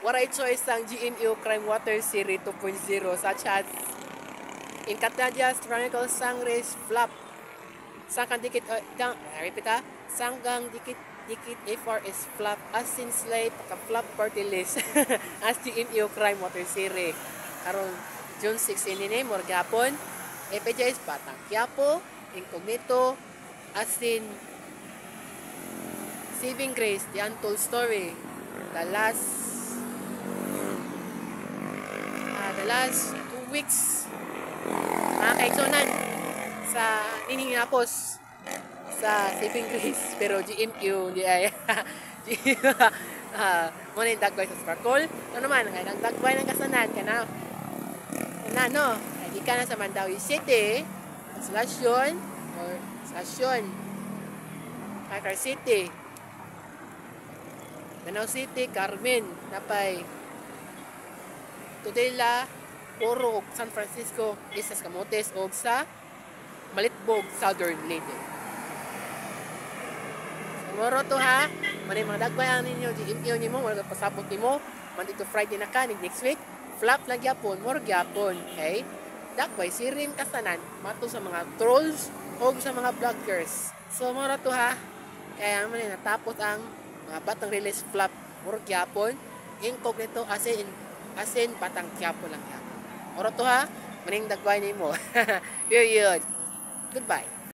waray choice ang GMU Crime Water Series 2.0 such as Incatadias, Triangle, Sangres, Flap, Sangkang Dikit, repeat ha, Sanggang Dikit FRS Flap, Asin Slay, Pagka-Flap Party List, as GMU Crime Water Series. Karon June 6 ini morgapon, EPJS Batang Quiapo, Incognito, Asin Saving Grace, The Untold Story, the last 2 weeks mga kaigsonan sa Niningapos sa Saving Grace pero GMQ di ay muna yung dagway sa Sparkle ano naman kaya ang dagway ng kasanan kana no hindi ka na sa Mandawi City Slasyon Car City Danau City Carmen napay Tudela Oro, San Francisco, Islas Camotes, o sa Malitbog, Southern Leyte. So, moro to ha. Manay mga dagbayan ninyo, GMQ nyo mo, wala pasapot nyo mo. Monday to Friday na ka, next week. Flap lang yapon, more yapon. Okay? Dagbay, sirim kasanan, mato sa mga trolls o sa mga vloggers. So, moro to ha. Kaya manay natapos ang mga batang release flap, more yapon. Incognito, asin, batang yapon lang yapon. Oro to ha, maning dagway ni mo. Period. Goodbye.